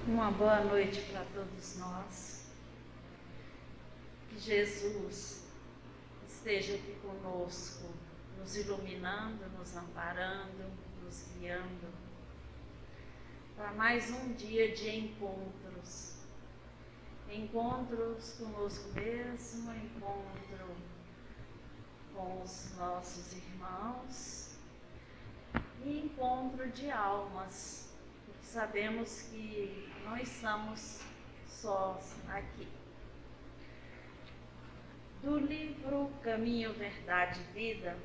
Uma boa noite para todos nós. Que Jesus esteja aqui conosco, nos iluminando, nos amparando, nos guiando para mais um dia de encontros. Encontros conosco mesmo, encontro com os nossos irmãos e encontro de almas. Sabemos que não estamos sós aqui. Do livro Caminho, Verdade e Vida,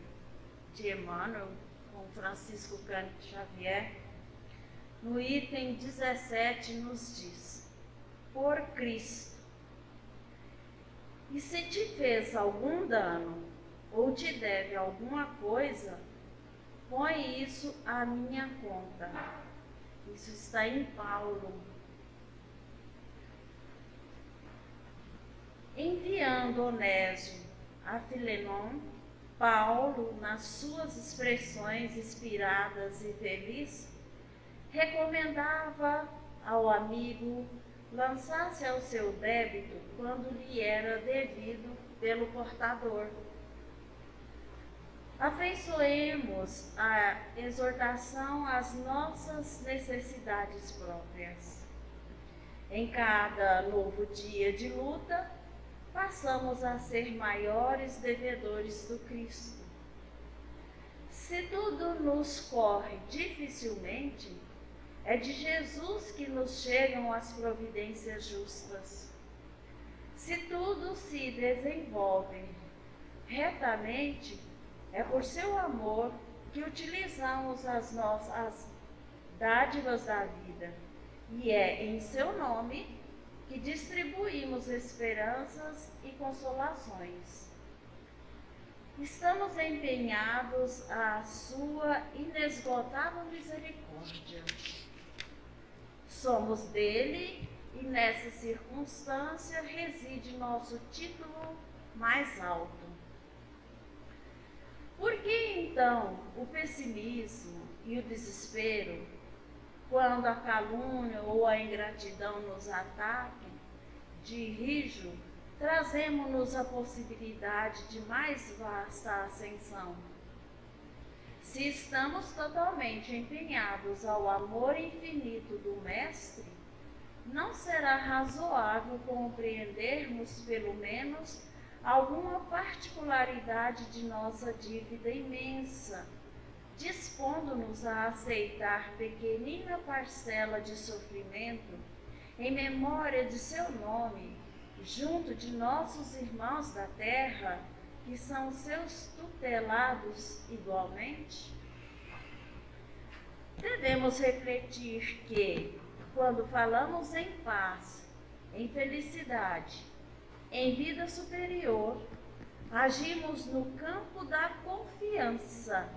de Emmanuel, com Francisco Cândido Xavier, no item 17 nos diz: por Cristo. E se te fez algum dano ou te deve alguma coisa, põe isso à minha conta. Isso está em Paulo. Enviando Onésio a Filemon, Paulo, nas suas expressões inspiradas e felizes, recomendava ao amigo lançar-se ao seu débito quando lhe era devido pelo portador. Afeiçoemos a exortação às nossas necessidades próprias. Em cada novo dia de luta, passamos a ser maiores devedores do Cristo. Se tudo nos corre dificilmente, é de Jesus que nos chegam as providências justas. Se tudo se desenvolve retamente, é por seu amor que utilizamos as nossas dádivas da vida, e é em seu nome que distribuímos esperanças e consolações. Estamos empenhados à sua inesgotável misericórdia. Somos dele e nessa circunstância reside nosso título mais alto. Por que então o pessimismo e o desespero, quando a calúnia ou a ingratidão nos atacam de rijo, trazemos-nos a possibilidade de mais vasta ascensão? Se estamos totalmente empenhados ao amor infinito do Mestre, não será razoável compreendermos, pelo menos, alguma particularidade de nossa dívida imensa, dispondo-nos a aceitar pequenina parcela de sofrimento em memória de seu nome, junto de nossos irmãos da terra, que são seus tutelados igualmente? Devemos refletir que, quando falamos em paz, em felicidade, em vida superior, agimos no campo da confiança,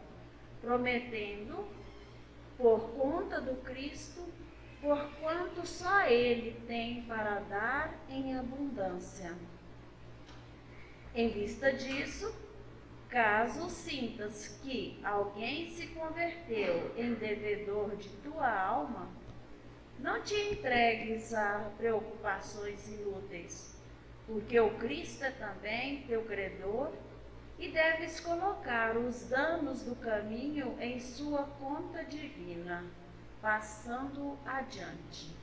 prometendo, por conta do Cristo, porquanto só Ele tem para dar em abundância. Em vista disso, caso sintas que alguém se converteu em devedor de tua alma, não te entregues a preocupações inúteis, porque o Cristo é também teu credor e deves colocar os danos do caminho em sua conta divina, passando adiante.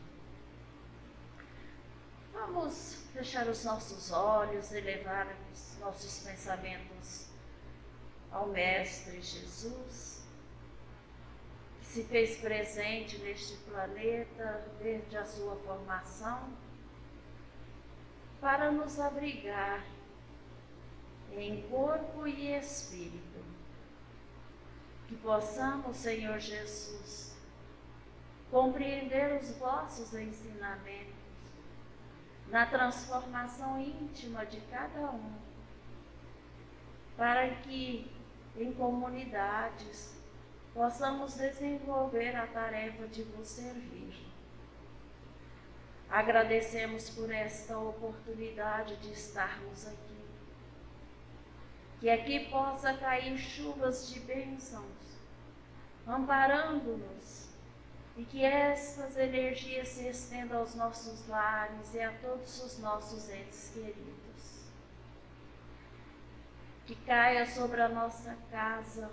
Vamos fechar os nossos olhos, elevar os nossos pensamentos ao Mestre Jesus, que se fez presente neste planeta desde a sua formação, para nos abrigar em corpo e espírito. Que possamos, Senhor Jesus, compreender os vossos ensinamentos na transformação íntima de cada um, para que, em comunidades, possamos desenvolver a tarefa de vos servir. Agradecemos por esta oportunidade de estarmos aqui. Que aqui possa cair chuvas de bênçãos, amparando-nos e que estas energias se estendam aos nossos lares e a todos os nossos entes queridos. Que caia sobre a nossa casa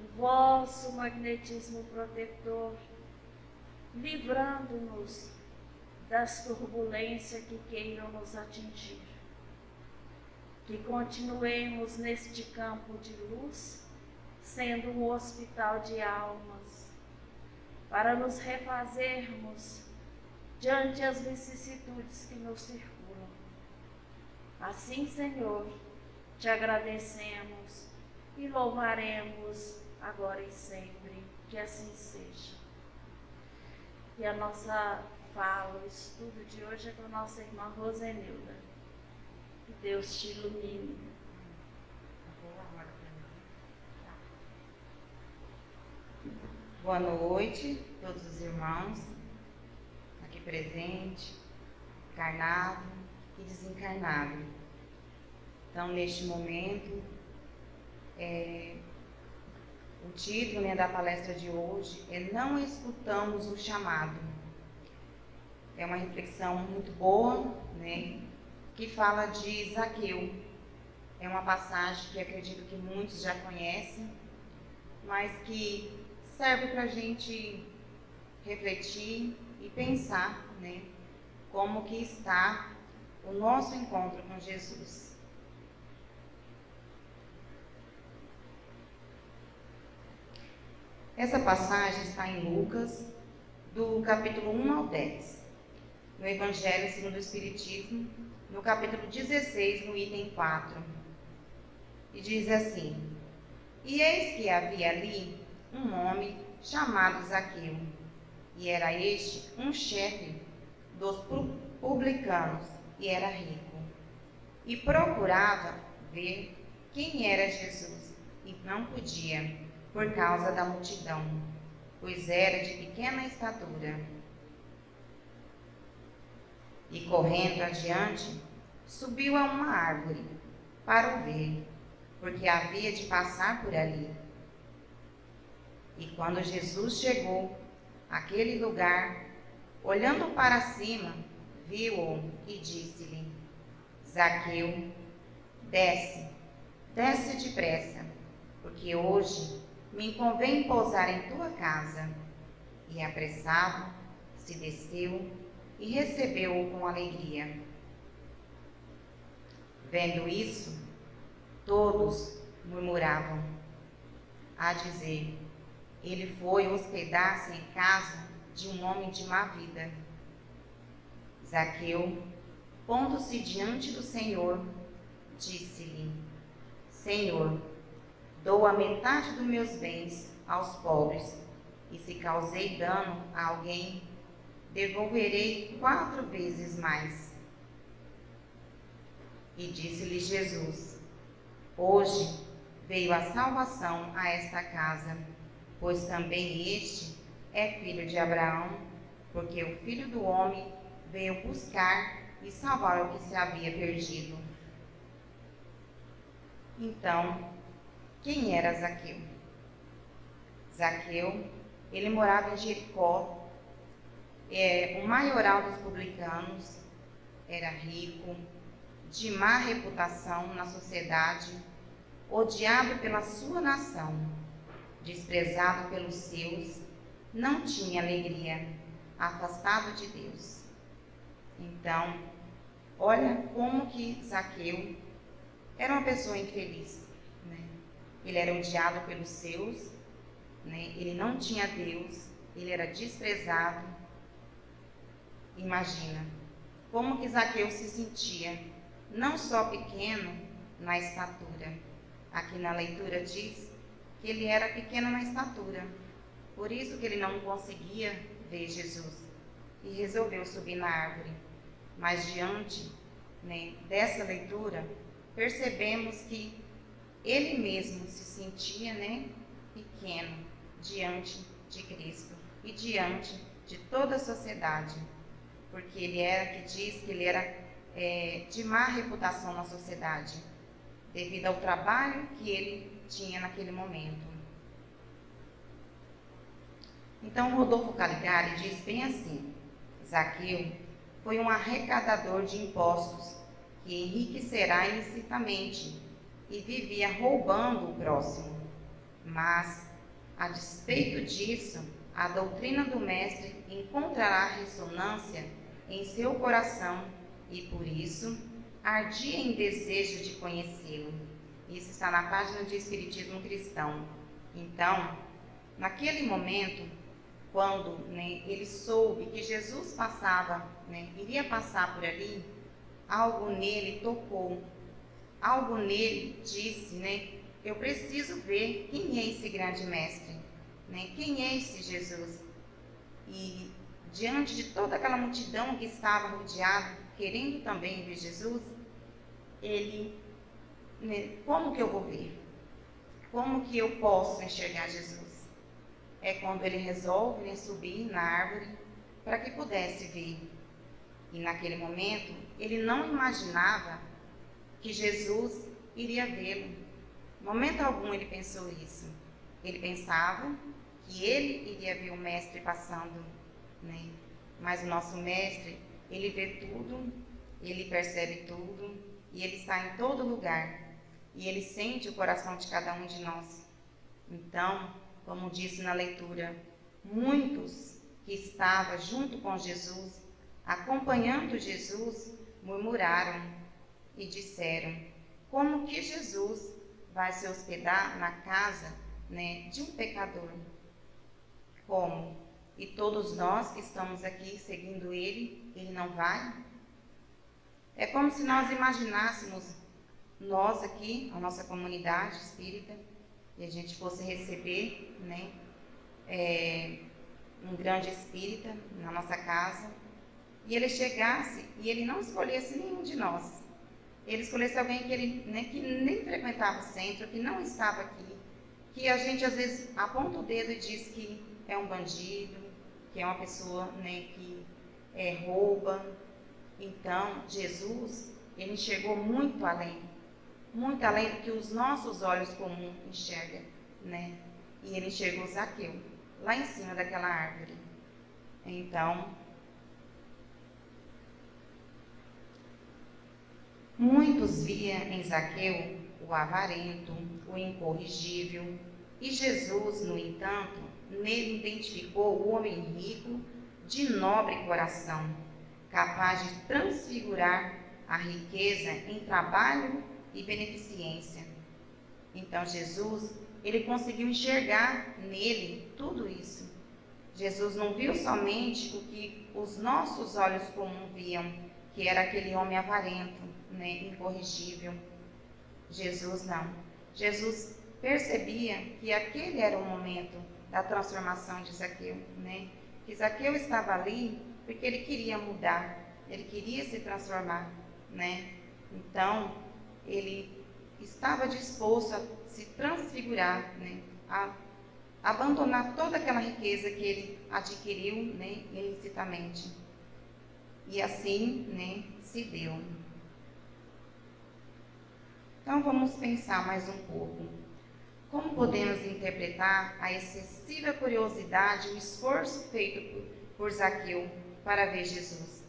o vosso magnetismo protetor, livrando-nos das turbulências que queiram nos atingir. Que continuemos neste campo de luz, sendo um hospital de almas, para nos refazermos diante das vicissitudes que nos circulam. Assim, Senhor, te agradecemos e louvaremos agora e sempre, que assim seja. E a nossa fala, o estudo de hoje é com a nossa irmã Rosenilda. Que Deus te ilumine. Boa noite, todos os irmãos aqui presentes, encarnado e desencarnado. Então, neste momento, o título da palestra de hoje é Não Escutamos o Chamado. É uma reflexão muito boa, que fala de Zaqueu. É uma passagem que acredito que muitos já conhecem, mas que serve para a gente refletir e pensar, como que está o nosso encontro com Jesus. Essa passagem está em Lucas, do capítulo 1 ao 10, no Evangelho segundo o Espiritismo, no capítulo 16, no item 4. E diz assim: E eis que havia ali um homem chamado Zaqueu, e era este um chefe dos publicanos, e era rico, e procurava ver quem era Jesus, e não podia, por causa da multidão, pois era de pequena estatura. E correndo adiante, subiu a uma árvore para o ver, porque havia de passar por ali. E quando Jesus chegou àquele lugar, olhando para cima, viu-o e disse-lhe: Zaqueu, desce, desce depressa, porque hoje me convém pousar em tua casa. E apressado, se desceu e recebeu-o com alegria. Vendo isso, todos murmuravam, a dizer: ele foi hospedar-se em casa de um homem de má vida. Zaqueu, pondo-se diante do Senhor, disse-lhe: Senhor, dou a metade dos meus bens aos pobres, e se causei dano a alguém, devolverei 4 vezes mais. E disse-lhe Jesus: Hoje veio a salvação a esta casa, pois também este é filho de Abraão, porque o Filho do Homem veio buscar e salvar o que se havia perdido. Então, quem era Zaqueu? Zaqueu, ele morava em Jericó, o maioral dos publicanos, era rico, de má reputação na sociedade, odiado pela sua nação, desprezado pelos seus, não tinha alegria, afastado de Deus. Então, olha como que Zaqueu era uma pessoa infeliz. Ele era odiado pelos seus, ele não tinha Deus, ele era desprezado. Imagina como que Zaqueu se sentia, não só pequeno na estatura. Aqui na leitura diz que ele era pequeno na estatura, por isso que ele não conseguia ver Jesus e resolveu subir na árvore. Mas diante dessa leitura, percebemos que ele mesmo se sentia pequeno diante de Cristo e diante de toda a sociedade, porque diz que ele era de má reputação na sociedade, devido ao trabalho que ele tinha naquele momento. Então, Rodolfo Caligari diz bem assim: Zaqueu foi um arrecadador de impostos que enriquecerá ilicitamente e vivia roubando o próximo. Mas, a despeito disso, a doutrina do Mestre encontrará ressonância em seu coração e, por isso, ardia em desejo de conhecê-lo. Isso está na página de Espiritismo Cristão. Então, naquele momento, quando ele soube que Jesus passava, iria passar por ali, algo nele tocou, algo nele disse, eu preciso ver quem é esse grande mestre, quem é esse Jesus. E diante de toda aquela multidão que estava rodeada, querendo também ver Jesus, ele, como que eu vou ver? Como que eu posso enxergar Jesus? É quando ele resolve subir na árvore para que pudesse ver. E naquele momento, ele não imaginava que Jesus iria vê-lo. Em momento algum ele pensou isso. Ele pensava que ele iria ver o mestre passando, Mas o nosso mestre, ele vê tudo, ele percebe tudo, e ele está em todo lugar. E ele sente o coração de cada um de nós. Então, como disse na leitura, muitos que estavam junto com Jesus, acompanhando Jesus, murmuraram e disseram: como que Jesus vai se hospedar na casa, de um pecador? Como? E todos nós que estamos aqui seguindo ele não vai? É como se nós imaginássemos, nós aqui, a nossa comunidade espírita, e a gente fosse receber, um grande espírita na nossa casa, e ele chegasse e ele não escolhesse nenhum de nós. Ele escolhesse alguém que ele que nem frequentava o centro, que não estava aqui, que a gente às vezes aponta o dedo e diz que é um bandido, que é uma pessoa que rouba. Então, Jesus, ele enxergou muito além do que os nossos olhos comuns enxergam, E ele enxergou Zaqueu, lá em cima daquela árvore. Então, muitos viam em Zaqueu o avarento, o incorrigível, e Jesus, no entanto, nele identificou o homem rico, de nobre coração, capaz de transfigurar a riqueza em trabalho e beneficência. Então Jesus, ele conseguiu enxergar nele tudo isso. Jesus não viu somente o que os nossos olhos comuns viam, que era aquele homem avarento, incorrigível. Jesus não. Jesus percebia que aquele era o momento da transformação de Zaqueu, Que Zaqueu estava ali porque ele queria mudar, ele queria se transformar, Então, ele estava disposto a se transfigurar, a abandonar toda aquela riqueza que ele adquiriu, ilicitamente. E assim, se deu. Então, vamos pensar mais um pouco. Como podemos interpretar a excessiva curiosidade e o esforço feito por Zaqueu para ver Jesus?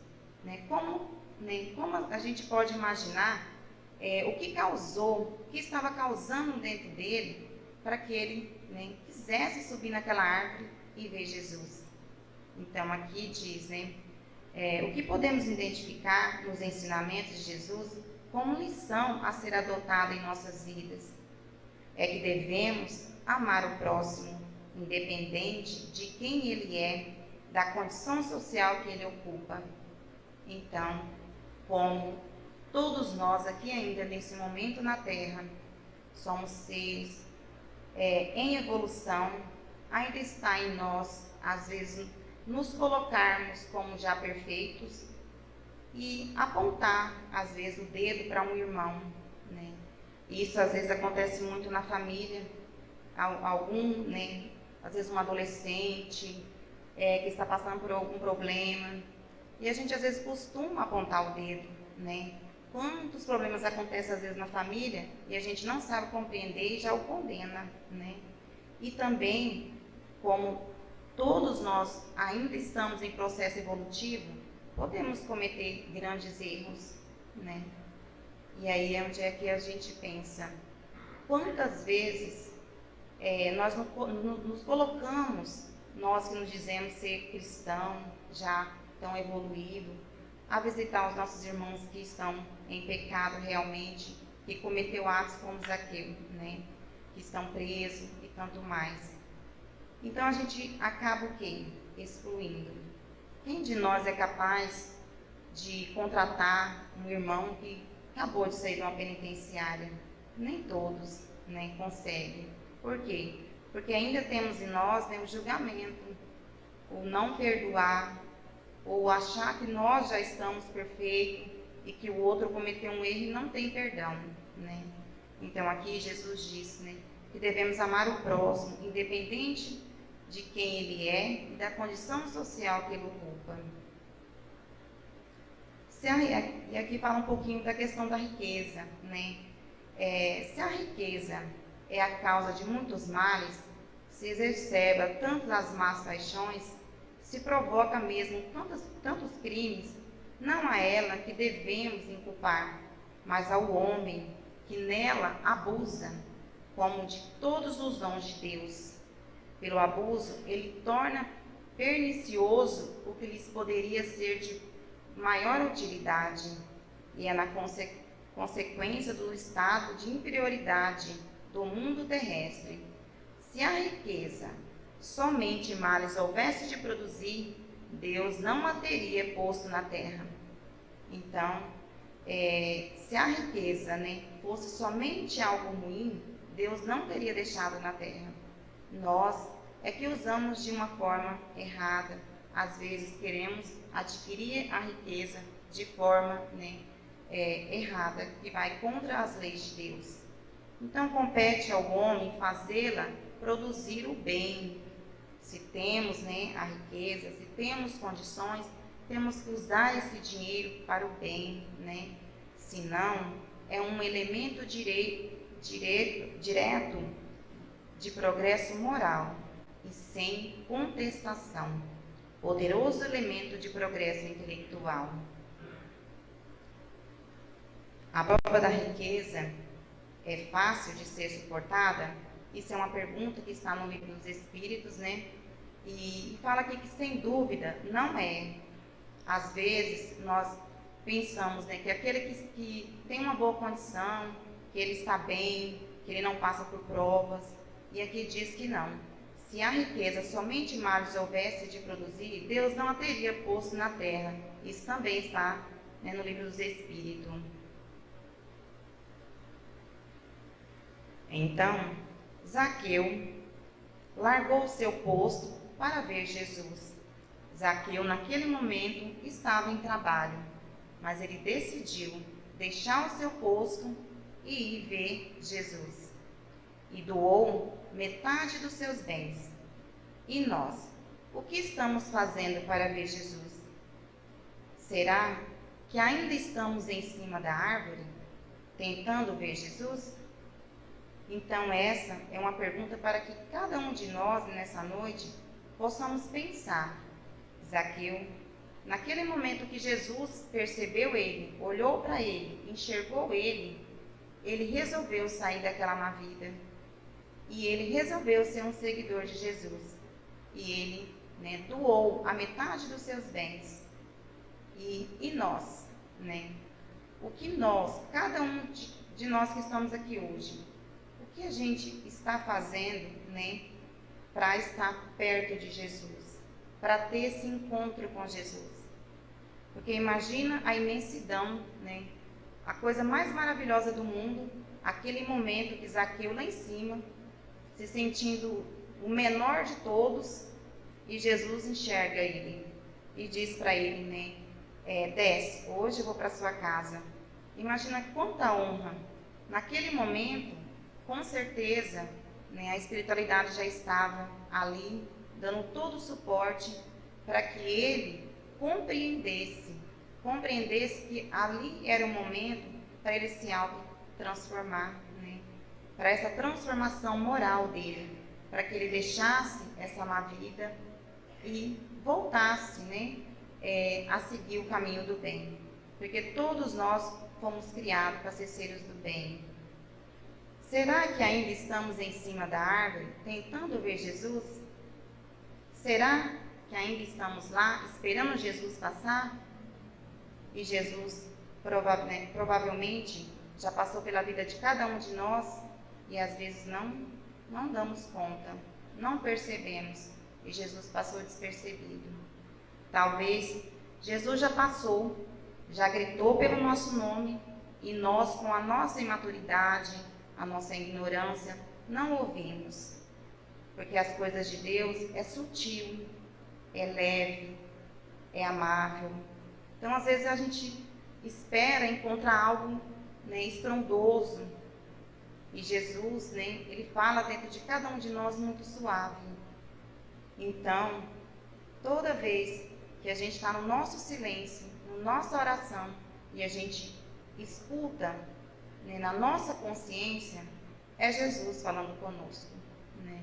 Como a gente pode imaginar o que estava causando dentro dele para que ele quisesse subir naquela árvore e ver Jesus? Então, aqui diz, o que podemos identificar nos ensinamentos de Jesus como lição a ser adotada em nossas vidas? É que devemos amar o próximo, independente de quem ele é, da condição social que ele ocupa. Então, como todos nós aqui ainda nesse momento na Terra, somos seres em evolução, ainda está em nós, às vezes, nos colocarmos como já perfeitos e apontar, às vezes, o dedo para um irmão, Isso às vezes acontece muito na família, às vezes um adolescente que está passando por algum problema, e a gente às vezes costuma apontar o dedo, Quantos problemas acontecem às vezes na família e a gente não sabe compreender e já o condena, E também, como todos nós ainda estamos em processo evolutivo, podemos cometer grandes erros, né? E aí é onde é que a gente pensa, quantas vezes nós nos colocamos, nós que nos dizemos ser cristão, já tão evoluído, a visitar os nossos irmãos que estão em pecado realmente, que cometeu atos como Zaqueu, né? Que estão presos e tanto mais. Então a gente acaba o quê? Excluindo. Quem de nós é capaz de contratar um irmão que acabou de sair de uma penitenciária? Nem todos, né, conseguem. Por quê? Porque ainda temos em nós, né, o julgamento, o não perdoar, ou achar que nós já estamos perfeitos e que o outro cometeu um erro e não tem perdão, né? Então aqui Jesus disse, né, que devemos amar o próximo, independente de quem ele é e da condição social que ele ocupa. E aqui fala um pouquinho da questão da riqueza, né? Se a riqueza é a causa de muitos males, se exacerba tanto as más paixões, se provoca mesmo tantos crimes, não a ela que devemos inculpar, mas ao homem que nela abusa, como de todos os dons de Deus. Pelo abuso, ele torna pernicioso o que lhes poderia ser de maior utilidade, e é na consequência do estado de inferioridade do mundo terrestre. Se a riqueza somente males houvesse de produzir, Deus não a teria posto na terra. Então, se a riqueza, né, fosse somente algo ruim, Deus não teria deixado na terra. Nós é que usamos de uma forma errada. Às vezes queremos adquirir a riqueza de forma, né, errada, que vai contra as leis de Deus. Então compete ao homem fazê-la produzir o bem. Se temos, né, a riqueza, se temos condições, temos que usar esse dinheiro para o bem, né? Senão, é um elemento direto de progresso moral e sem contestação, poderoso elemento de progresso intelectual. A prova da riqueza é fácil de ser suportada? Isso é uma pergunta que está no Livro dos Espíritos, né? E fala aqui que, sem dúvida, não é. Às vezes, nós pensamos, né, que aquele que tem uma boa condição, que ele está bem, que ele não passa por provas, e aqui diz que não. Se a riqueza somente males houvesse de produzir, Deus não a teria posto na terra. Isso também está, né, no Livro dos Espíritos. Então, Zaqueu largou o seu posto para ver Jesus. Zaqueu, naquele momento, estava em trabalho, mas ele decidiu deixar o seu posto e ir ver Jesus. E doou metade dos seus bens. E nós, o que estamos fazendo para ver Jesus? Será que ainda estamos em cima da árvore, tentando ver Jesus? Então essa é uma pergunta para que cada um de nós, nessa noite, possamos pensar. Zaqueu, naquele momento que Jesus percebeu ele, olhou para ele, enxergou ele resolveu sair daquela má vida. E ele resolveu ser um seguidor de Jesus. E ele, né, doou a metade dos seus bens. E nós, né? O que nós, cada um de nós que estamos aqui hoje, o que a gente está fazendo, né, para estar perto de Jesus, para ter esse encontro com Jesus? Porque imagina a imensidão, né, a coisa mais maravilhosa do mundo, aquele momento que Zaqueu lá em cima, se sentindo o menor de todos, e Jesus enxerga ele e diz para ele, né, desce, hoje eu vou para sua casa. Imagina quanta honra. Naquele momento, com certeza, né, a espiritualidade já estava ali, dando todo o suporte para que ele compreendesse que ali era o momento para ele se auto-transformar, né, para essa transformação moral dele, para que ele deixasse essa má vida e voltasse, né, a seguir o caminho do bem. Porque todos nós fomos criados para ser seres do bem. Será que ainda estamos em cima da árvore, tentando ver Jesus? Será que ainda estamos lá, esperando Jesus passar? E Jesus provavelmente já passou pela vida de cada um de nós e às vezes não damos conta, não percebemos e Jesus passou despercebido. Talvez Jesus já passou, já gritou pelo nosso nome e nós, com a nossa imaturidade, a nossa ignorância, não ouvimos. Porque as coisas de Deus é sutil, é leve, é amável. Então, às vezes, a gente espera encontrar algo, né, estrondoso. E Jesus, né, ele fala dentro de cada um de nós muito suave. Então, toda vez que a gente está no nosso silêncio, na nossa oração, e a gente escuta, né, na nossa consciência, é Jesus falando conosco. Né?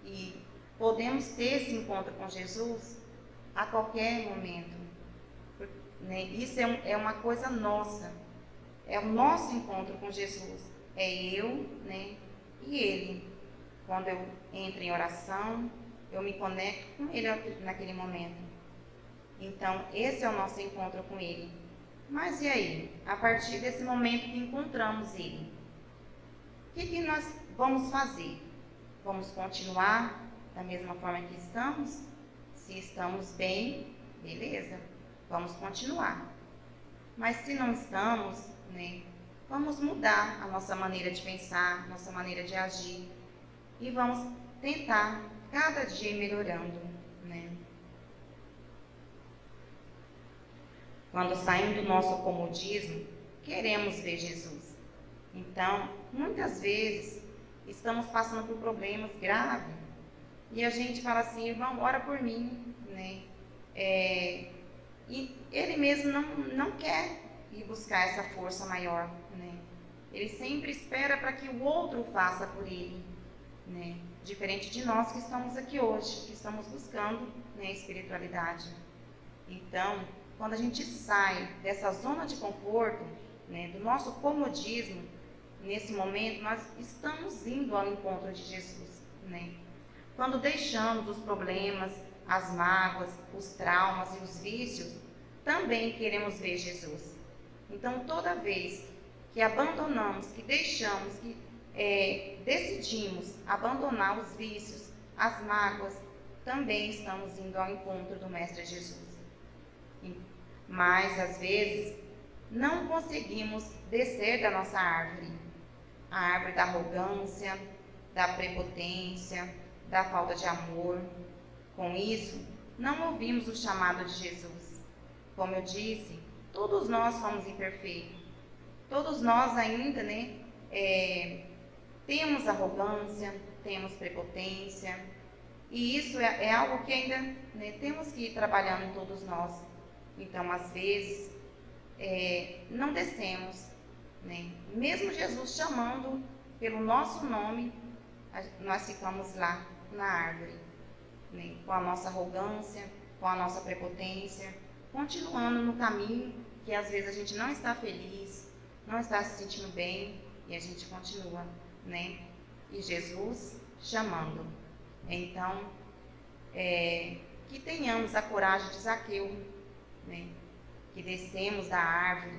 E podemos ter esse encontro com Jesus a qualquer momento. Né? Isso é uma coisa nossa. É o nosso encontro com Jesus. É eu, né, e Ele. Quando eu entro em oração, eu me conecto com Ele naquele momento. Então, esse é o nosso encontro com Ele. Mas e aí? A partir desse momento que encontramos Ele, o que nós vamos fazer? Vamos continuar da mesma forma que estamos? Se estamos bem, beleza, vamos continuar. Mas se não estamos, né, vamos mudar a nossa maneira de pensar, nossa maneira de agir e vamos tentar cada dia ir melhorando, né? Quando saímos do nosso comodismo, queremos ver Jesus. Então, muitas vezes, estamos passando por problemas graves e a gente fala assim, irmão, ora por mim, né? E ele mesmo não quer ir buscar essa força maior, né? Ele sempre espera para que o outro faça por ele, né? Diferente de nós que estamos aqui hoje, que estamos buscando, né, espiritualidade. Então, quando a gente sai dessa zona de conforto, né, do nosso comodismo, nesse momento nós estamos indo ao encontro de Jesus, né? Quando deixamos os problemas, as mágoas, os traumas e os vícios, também queremos ver Jesus. Então, toda vez que abandonamos, que deixamos, que decidimos abandonar os vícios, as mágoas, também estamos indo ao encontro do Mestre Jesus. Mas, às vezes, não conseguimos descer da nossa árvore. A árvore da arrogância, da prepotência, da falta de amor. Com isso, não ouvimos o chamado de Jesus. Como eu disse, todos nós somos imperfeitos. Todos nós ainda, né, temos arrogância, temos prepotência. E isso é algo que ainda, né, temos que ir trabalhando em todos nós. Então, às vezes, não descemos, né? Mesmo Jesus chamando pelo nosso nome, nós ficamos lá na árvore, né? Com a nossa arrogância, com a nossa prepotência, continuando no caminho que às vezes a gente não está feliz, não está se sentindo bem e a gente continua, né? E Jesus chamando. Então, que tenhamos a coragem de Zaqueu, né? Que descemos da árvore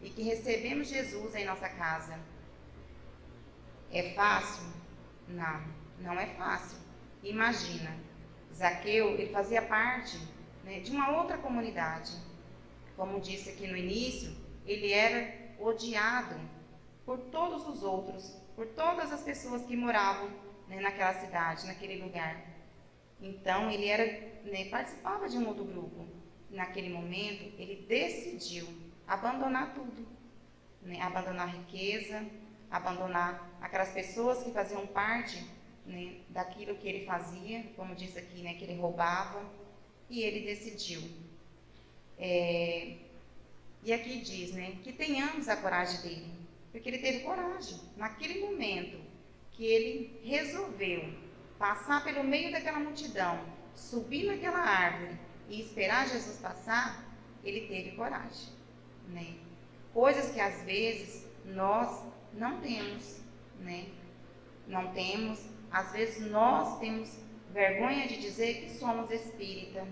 e que recebemos Jesus em nossa casa. É fácil? Não, não é fácil. Imagina, Zaqueu, ele fazia parte, né, de uma outra comunidade. Como disse aqui no início, ele era odiado por todos os outros, por todas as pessoas que moravam, né, naquela cidade, naquele lugar. Então, ele era, né, participava de um outro grupo. Naquele momento, ele decidiu abandonar tudo, né? Abandonar a riqueza, abandonar aquelas pessoas que faziam parte, né, daquilo que ele fazia, como diz aqui, né, que ele roubava, e ele decidiu. E aqui diz, né, que tenhamos a coragem dele, porque ele teve coragem. Naquele momento que ele resolveu passar pelo meio daquela multidão, subir naquela árvore e esperar Jesus passar, ele teve coragem, né? Coisas que às vezes nós não temos, né? Não temos, às vezes nós temos vergonha de dizer que somos espírita,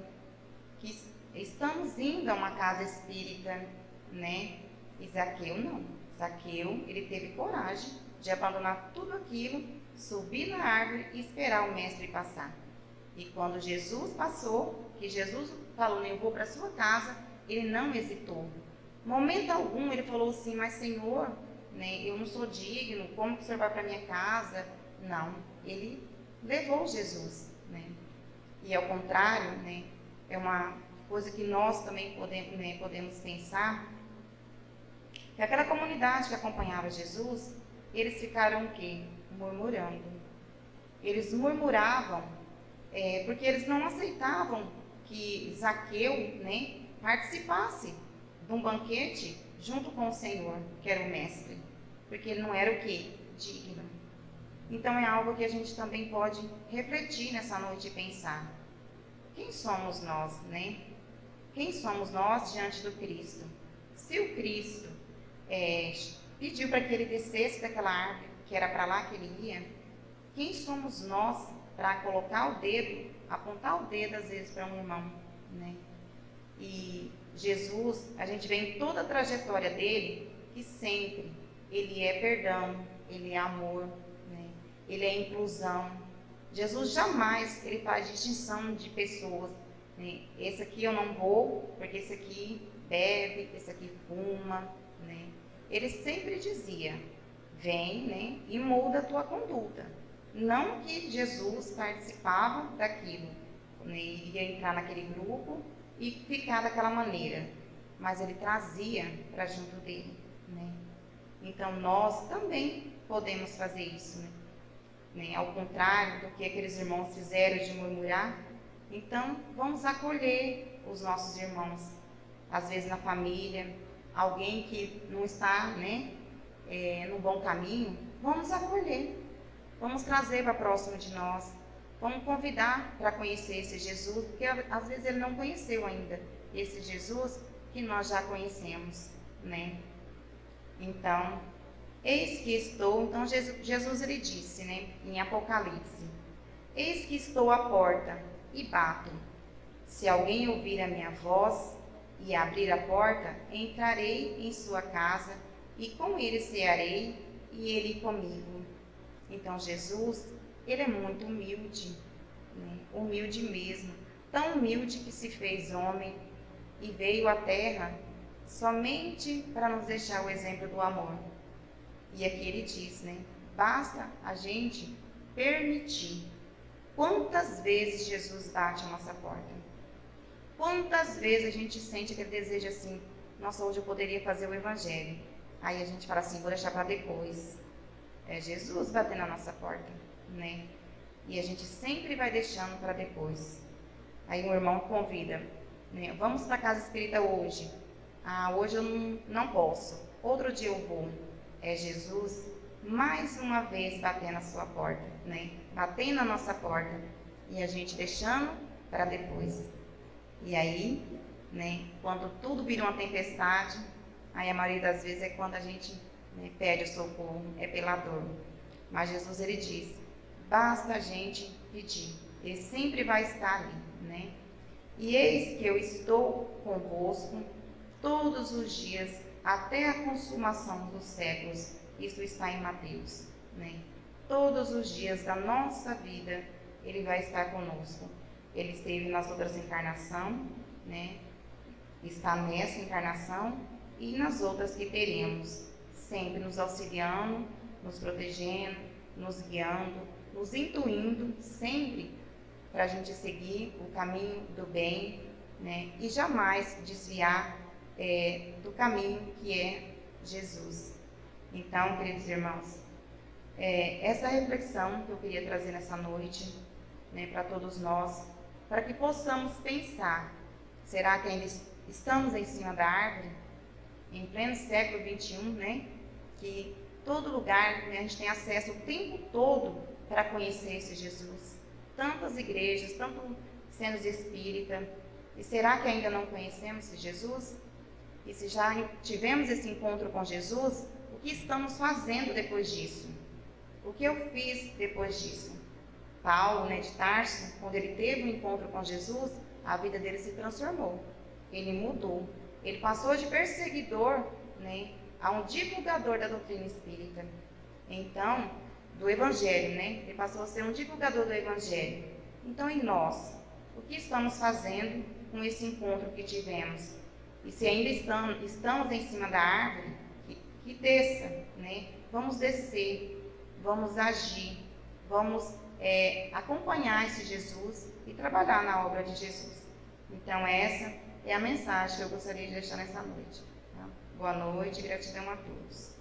que estamos indo a uma casa espírita, né? E Zaqueu não. Zaqueu, ele teve coragem de abandonar tudo aquilo, subir na árvore e esperar o mestre passar. E quando Jesus passou, que Jesus falou, eu vou para a sua casa, ele não hesitou. Momento algum ele falou assim, mas Senhor, né, eu não sou digno, como que o Senhor vai para a minha casa? Não, ele levou Jesus, né? E ao contrário, né, é uma coisa que nós também podemos pensar, que aquela comunidade que acompanhava Jesus, eles ficaram o quê? Murmurando. Eles murmuravam, porque eles não aceitavam que Zaqueu, né, participasse de um banquete junto com o Senhor, que era o mestre, porque ele não era o quê? Digno. Então é algo que a gente também pode refletir nessa noite e pensar. Quem somos nós, né? Quem somos nós diante do Cristo? Se o Cristo pediu para que ele descesse daquela árvore, que era para lá que ele ia, quem somos nós para colocar o dedo, apontar o dedo às vezes para um irmão, né? E Jesus, a gente vê em toda a trajetória dele, que sempre ele é perdão, ele é amor, né? Ele é inclusão. Jesus jamais ele faz distinção de pessoas, né? Esse aqui eu não vou, porque esse aqui bebe, esse aqui fuma, né? Ele sempre dizia, vem, né, e muda a tua conduta. Não que Jesus participava daquilo, né, iria entrar naquele grupo e ficar daquela maneira, mas ele trazia para junto dele, né? Então nós também podemos fazer isso, né? Ao contrário do que aqueles irmãos fizeram de murmurar, então vamos acolher os nossos irmãos, às vezes na família, alguém que não está, né, no bom caminho, vamos acolher, vamos trazer para próximo de nós, vamos convidar para conhecer esse Jesus, porque às vezes ele não conheceu ainda esse Jesus que nós já conhecemos, né? Então, eis que estou, então Jesus ele disse, né, em Apocalipse, eis que estou à porta e bato. Se alguém ouvir a minha voz e abrir a porta, entrarei em sua casa e com ele cearei e ele comigo. Então Jesus, ele é muito humilde, né? Humilde mesmo, tão humilde que se fez homem e veio à terra somente para nos deixar o exemplo do amor. E aqui ele diz, né? Basta a gente permitir. Quantas vezes Jesus bate a nossa porta? Quantas vezes a gente sente aquele desejo assim, nossa, hoje eu poderia fazer o evangelho. Aí a gente fala assim, vou deixar para depois. É Jesus batendo na nossa porta, né? E a gente sempre vai deixando para depois. Aí um irmão convida, né? Vamos para a casa espírita hoje. Ah, hoje eu não posso. Outro dia eu vou. É Jesus mais uma vez batendo na sua porta, né? Batendo na nossa porta. E a gente deixando para depois. E aí, né, quando tudo vira uma tempestade, aí a maioria das vezes é quando a gente, né, pede o socorro, é pela dor. Mas Jesus, ele diz, basta a gente pedir, ele sempre vai estar ali, né? E eis que eu estou convosco todos os dias, até a consumação dos séculos. Isso está em Mateus, né? Todos os dias da nossa vida, ele vai estar conosco. Ele esteve nas outras encarnações, né? Está nessa encarnação e nas outras que teremos, sempre nos auxiliando, nos protegendo, nos guiando, nos intuindo, sempre para a gente seguir o caminho do bem, né? E jamais desviar do caminho que é Jesus. Então, queridos irmãos, essa reflexão que eu queria trazer nessa noite, né, para todos nós, para que possamos pensar, será que ainda estamos em cima da árvore, em pleno século XXI, né, que todo lugar, né, a gente tem acesso o tempo todo para conhecer esse Jesus. Tantas igrejas, tantos sendo espírita. E será que ainda não conhecemos esse Jesus? E se já tivemos esse encontro com Jesus, o que estamos fazendo depois disso? O que eu fiz depois disso? Paulo, de Tarso, quando ele teve um encontro com Jesus, a vida dele se transformou. Ele mudou. Ele passou de perseguidor, a um divulgador da doutrina espírita. Então, do Evangelho, Ele passou a ser um divulgador do Evangelho. Então, e nós? O que estamos fazendo com esse encontro que tivemos? E se ainda estamos em cima da árvore, que desça, Vamos descer, vamos agir, vamos acompanhar esse Jesus e trabalhar na obra de Jesus. Então, essa é a mensagem que eu gostaria de deixar nessa noite. Tá? Boa noite e gratidão a todos.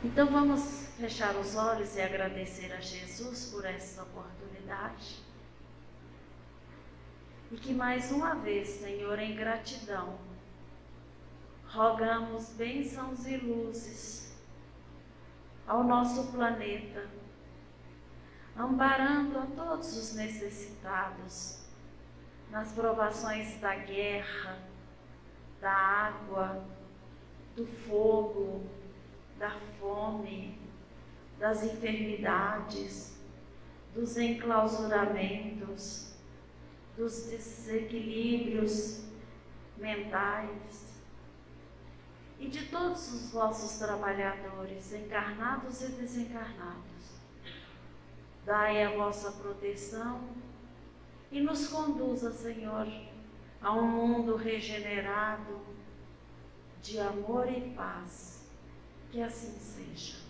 Então vamos fechar os olhos e agradecer a Jesus por essa oportunidade. E que mais uma vez, Senhor, em gratidão, rogamos bênçãos e luzes ao nosso planeta, amparando a todos os necessitados, nas provações da guerra, da água, do fogo, da fome, das enfermidades, dos enclausuramentos, dos desequilíbrios mentais e de todos os vossos trabalhadores, encarnados e desencarnados. Dai a vossa proteção e nos conduza, Senhor, a um mundo regenerado de amor e paz. Que assim seja.